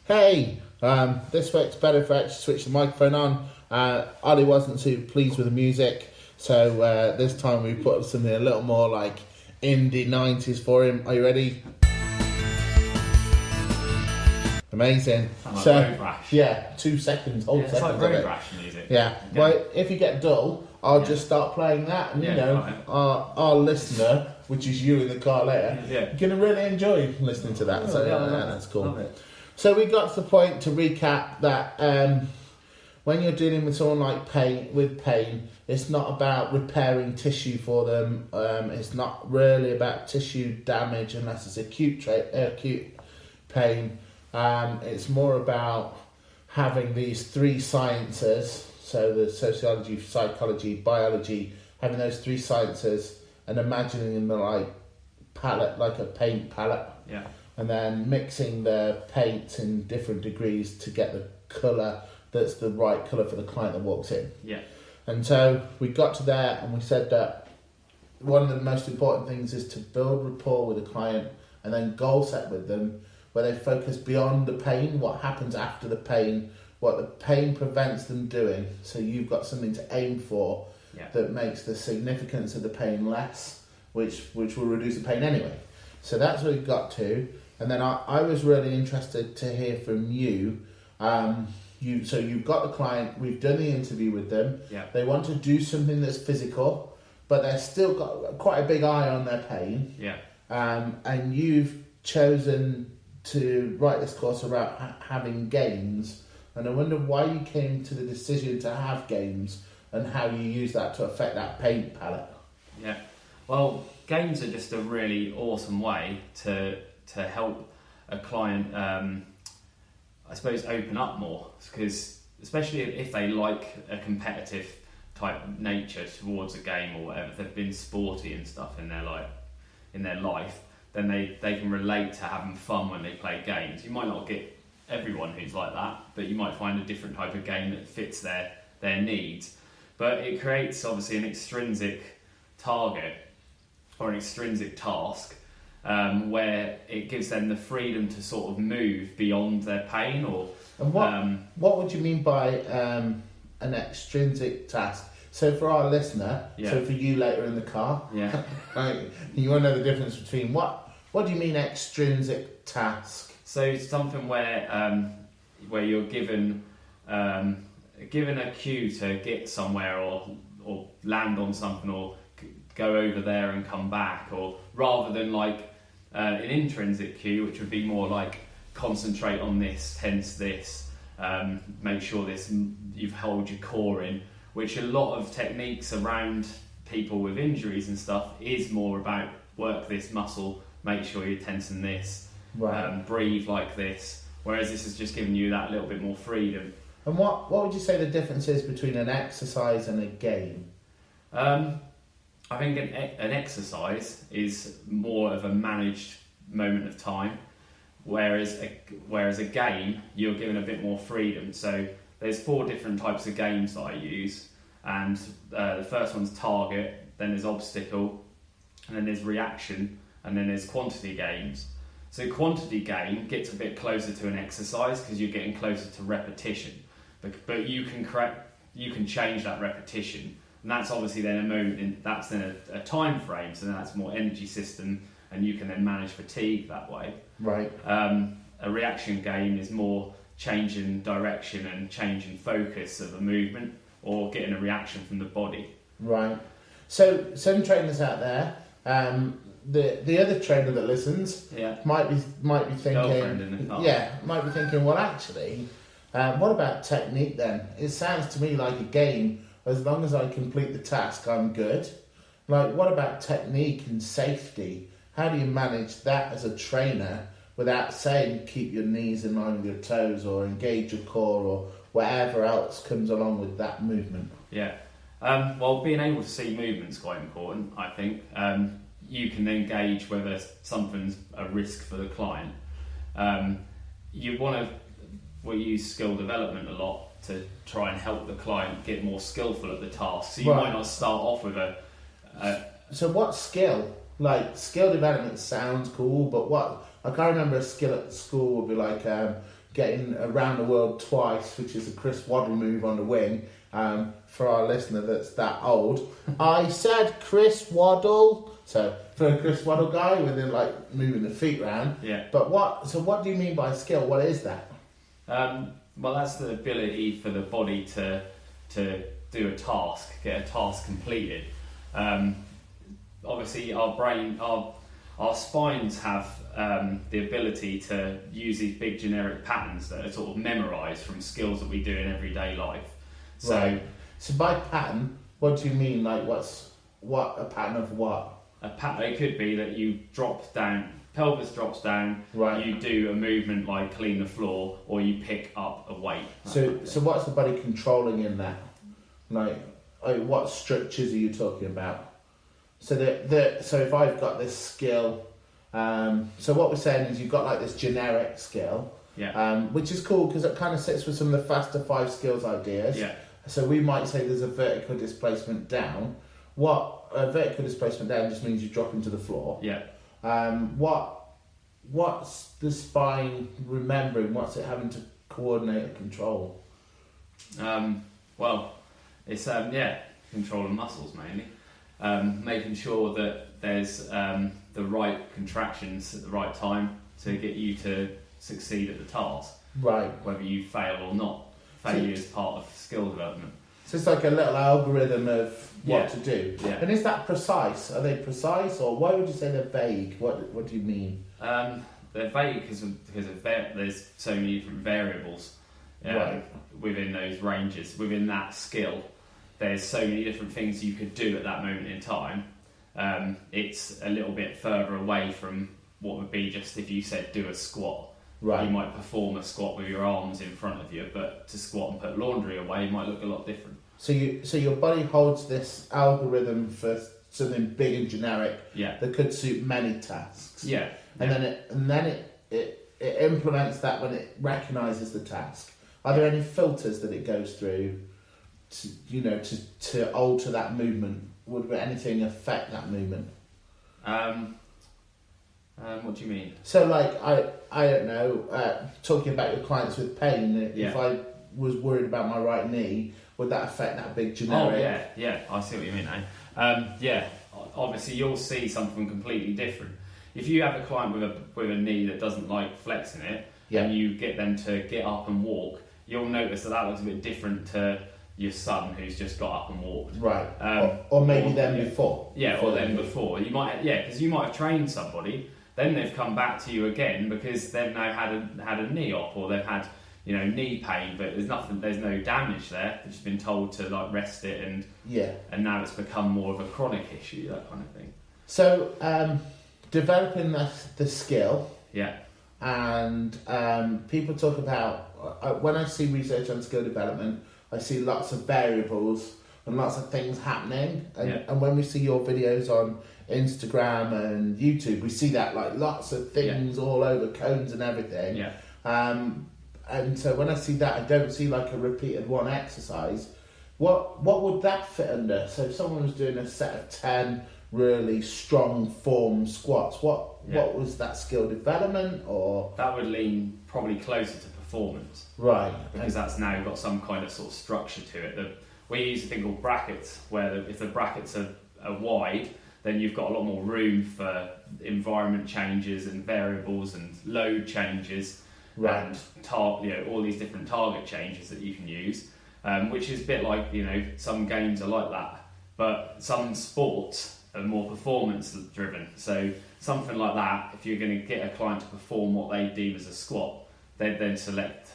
Hey, this works better if I actually switch the microphone on. Ollie wasn't too pleased with the music, so this time we put up something a little more like indie 90s for him. Are you ready? Amazing. Like Road Rash. Yeah, 2 seconds. Hold it's seconds like Road of it. Rash music. Yeah. Well, if you get dull, I'll just start playing that, and our listener, which is you in the car later, you're gonna really enjoy listening to that. So that's cool. Love it. So we got to the point, to recap, that when you're dealing with someone like pain, it's not about repairing tissue for them. It's not really about tissue damage unless it's acute pain. It's more about having these three sciences, so the sociology, psychology, biology, having those three sciences and imagining them like a paint palette. Yeah. And then mixing the paints in different degrees to get the colour that's the right colour for the client that walks in. Yeah. And so we got to there and we said that one of the most important things is to build rapport with the client and then goal set with them, where they focus beyond the pain, what happens after the pain, what the pain prevents them doing. So you've got something to aim for that makes the significance of the pain less, which will reduce the pain anyway. So that's what we got to. And then I was really interested to hear from you. So you've got the client, we've done the interview with them. Yeah. They want to do something that's physical, but they've still got quite a big eye on their pain. Yeah. And you've chosen to write this course about having games. And I wonder why you came to the decision to have games and how you use that to affect that pain palette. Yeah. Well, games are just a really awesome way to help a client, I suppose, open up more, because especially if they like a competitive type nature towards a game or whatever, they've been sporty and stuff in their life, then they can relate to having fun when they play games. You might not get everyone who's like that, but you might find a different type of game that fits their needs. But it creates obviously an extrinsic target or an extrinsic task, where it gives them the freedom to sort of move beyond their pain. And what would you mean by an extrinsic task? So for our listener, so for you later in the car, right, you want to know the difference between what do you mean extrinsic task? So it's something where you're given a cue to get somewhere or land on something or go over there and come back, or rather than like an intrinsic cue, which would be more like concentrate on this, tense this, make sure you've held your core in, which a lot of techniques around people with injuries and stuff is more about work this muscle, make sure you're tensing this, breathe like this, whereas this is just giving you that little bit more freedom. And what would you say the difference is between an exercise and a game? I think an exercise is more of a managed moment of time, whereas a game, you're given a bit more freedom. So there's 4 different types of games that I use, and the first one's target, then there's obstacle, and then there's reaction, and then there's quantity games. So quantity game gets a bit closer to an exercise because you're getting closer to repetition, but you can change that repetition. And that's obviously then a moment, that's then a time frame, so then that's more energy system, and you can then manage fatigue that way. Right. A reaction game is more changing direction and changing focus of a movement, or getting a reaction from the body. Right. So some trainers out there, the other trainer that listens might be thinking, might be thinking, well, actually, what about technique then? It sounds to me like a game. As long as I complete the task, I'm good. Like, what about technique and safety? How do you manage that as a trainer without saying keep your knees in line with your toes or engage your core or whatever else comes along with that movement? Yeah. Well, being able to see movement's quite important, I think. You can then gauge whether something's a risk for the client. We use skill development a lot to try and help the client get more skillful at the task. So you might not start off with So what skill? Like, skill development sounds cool, but what? I can't remember a skill at school would be like getting around the world twice, which is a Chris Waddle move on the wing. For our listener that's that old, I said Chris Waddle. So for a Chris Waddle guy, with him like moving the feet around. Yeah. But what do you mean by skill? What is that? Well, that's the ability for the body to do a task, get a task completed. Obviously, our spines have the ability to use these big generic patterns that are sort of memorised from skills that we do in everyday life. So, right. So by pattern, what do you mean? Like, what a pattern of what? A pattern, it could be that you drop down, pelvis drops down, right. You do a movement like clean the floor, or you pick up a weight. So what's the body controlling in that? Like what structures are you talking about? So so if I've got this skill, so what we're saying is you've got like this generic skill, which is cool because it kind of sits with some of the faster 5 skills ideas. Yeah. So we might say there's a vertical displacement down. What a vertical displacement down just means you drop into the floor. Yeah. What's the spine remembering? What's it having to coordinate and control? Well, it's controlling muscles mainly, making sure that there's the right contractions at the right time to get you to succeed at the task. Right. Whether you fail or not, failure is part of skill development. So it's like a little algorithm of what to do. Yeah. And is that precise? Are they precise, or why would you say they're vague? What do you mean? They're vague because there's so many different variables within those ranges. Within that skill, there's so many different things you could do at that moment in time. It's a little bit further away from what would be just if you said do a squat. Right. You might perform a squat with your arms in front of you, but to squat and put laundry away might look a lot different. So your body holds this algorithm for something big and generic that could suit many tasks. Yeah. And then it implements that when it recognises the task. Are there any filters that it goes through to alter that movement? Would anything affect that movement? What do you mean? So like I don't know, talking about your clients with pain, if I was worried about my right knee, would that affect that big generic? Oh yeah, I see what you mean now. Obviously you'll see something completely different. If you have a client with a knee that doesn't like flexing it, and you get them to get up and walk, you'll notice that looks a bit different to your son who's just got up and walked. Right. Or maybe them before. Yeah, or them before. You might, because you might have trained somebody, then they've come back to you again because they've now had a knee op, or they've had knee pain, but there's no damage there. They've just been told to like rest it, and now it's become more of a chronic issue, that kind of thing. So developing the skill. Yeah. And people talk about, when I see research on skill development, I see lots of variables and lots of things happening. And when we see your videos on Instagram and YouTube, we see that like lots of things all over, cones and everything. Yeah. And so when I see that, I don't see like a repeated one exercise. What would that fit under? So if someone was doing a set of 10 really strong form squats, what was that skill development, or? That would lean probably closer to performance. Right. Because that's now got some kind of sort of structure to it. We use a thing called brackets, where if the brackets are wide, then you've got a lot more room for environment changes and variables and load changes, and all these different target changes that you can use, which is a bit like some games are like that, but some sports are more performance driven. So something like that, if you're going to get a client to perform what they deem as a squat, they'd then select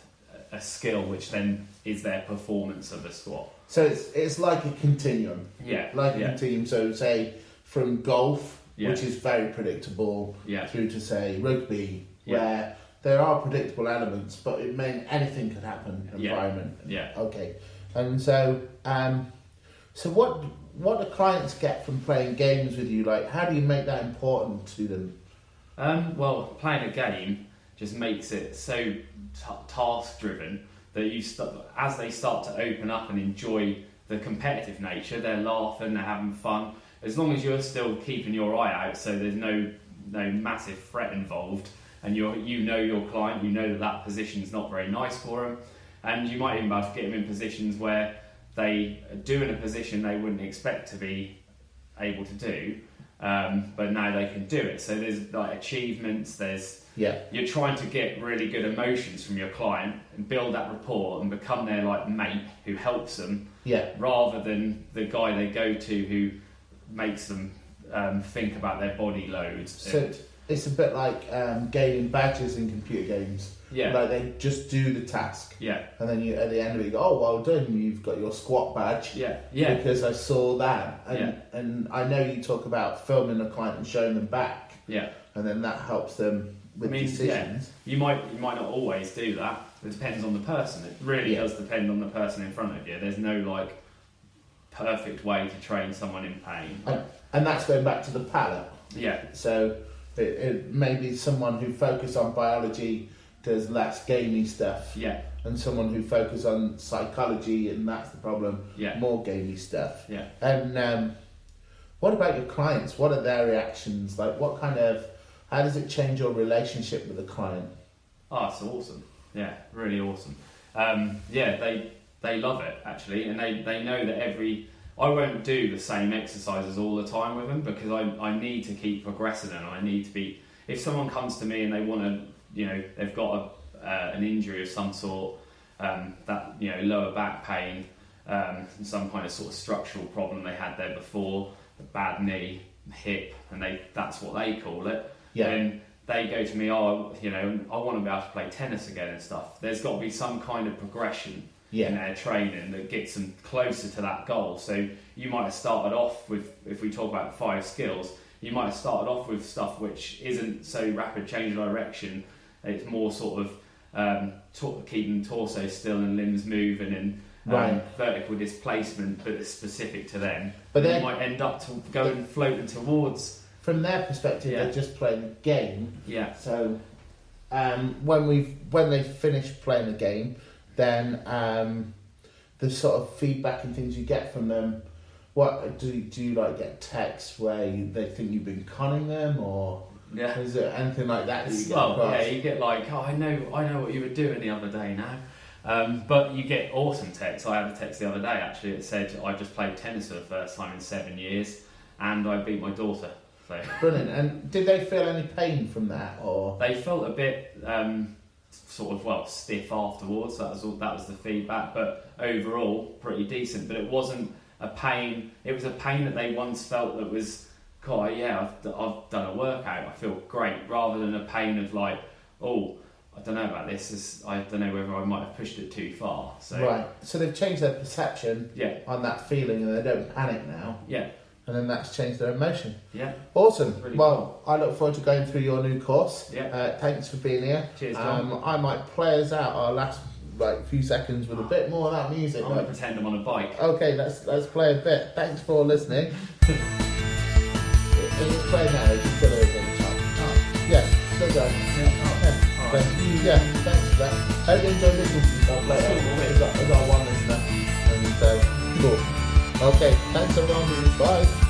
a skill which then is their performance of a squat. So it's like a continuum. Yeah. Like a continuum. So say from golf, which is very predictable, through to say rugby, where there are predictable elements, but anything could happen. Environment. Yeah. Okay. And so what do clients get from playing games with you? Like, how do you make that important to them? Well, playing a game just makes it so task driven that as they start to open up and enjoy the competitive nature, they're laughing, they're having fun. As long as you're still keeping your eye out, so there's no massive threat involved, and you know your client, you know that position's not very nice for them, and you might even be able to get them in positions where they do in a position they wouldn't expect to be able to do, but now they can do it. So there's like achievements, you're trying to get really good emotions from your client and build that rapport and become their like mate who helps them, rather than the guy they go to who makes them think about their body loads. So it's a bit like gaining badges in computer games. Like they just do the task. And then at the end of it you go, oh, well done, you've got your squat badge. Because I saw that. And I know you talk about filming a client and showing them back. And then that helps them with decisions. You might not always do that. It depends on the person. It really does depend on the person in front of you. There's no like perfect way to train someone in pain. And that's going back to the palate. So it maybe someone who focuses on biology does less gamey stuff. And someone who focuses on psychology, and that's the problem, more gamey stuff. And what about your clients? What are their reactions? Like how does it change your relationship with the client? Oh, it's awesome. Yeah, really awesome. They love it actually, and they know that I won't do the same exercises all the time with them, because I need to keep progressing, and I need to be. If someone comes to me and they want to, they've got an injury of some sort, that lower back pain, some kind of sort of structural problem they had there before, a bad knee, hip, and that's what they call it. Then they go to me, I want to be able to play tennis again and stuff. There's got to be some kind of progression in their training that gets them closer to that goal. So you might have started off with, if we talk about 5 skills, you might have started off with stuff which isn't so rapid change of direction. It's more sort of keeping torso still and limbs moving and vertical displacement, but it's specific to them. But then you might end up going floating towards. From their perspective, they're just playing the game. So when they finish playing the game, then the sort of feedback and things you get from them. What do you like get texts where they think you've been conning them, or is there anything like that you get across? You get like, oh, I know what you were doing the other day now. But you get awesome texts. I had a text the other day actually that said I just played tennis for the first time in 7 years and I beat my daughter. So. Brilliant. And did they feel any pain from that, or they felt a bit stiff afterwards? That was the feedback. But overall, pretty decent. But it wasn't a pain. It was a pain that they once felt that was, God, I've done a workout. I feel great, rather than a pain of like, oh, I don't know about this. I don't know whether I might have pushed it too far. So so they've changed their perception on that feeling, and they don't panic now. And then that's changed their emotion. Awesome. Really cool. I look forward to going through your new course. Thanks for being here. Cheers, John. I might play us out our last few seconds with a bit more of that music. I'm going to pretend I'm on a bike. Okay, let's play a bit. Thanks for listening. It's playing now. It's still over the top. Still going. Thanks for that. Hope you enjoyed listening to yourself later. As our one listener. And cool. Okay, thanks everyone. Bye.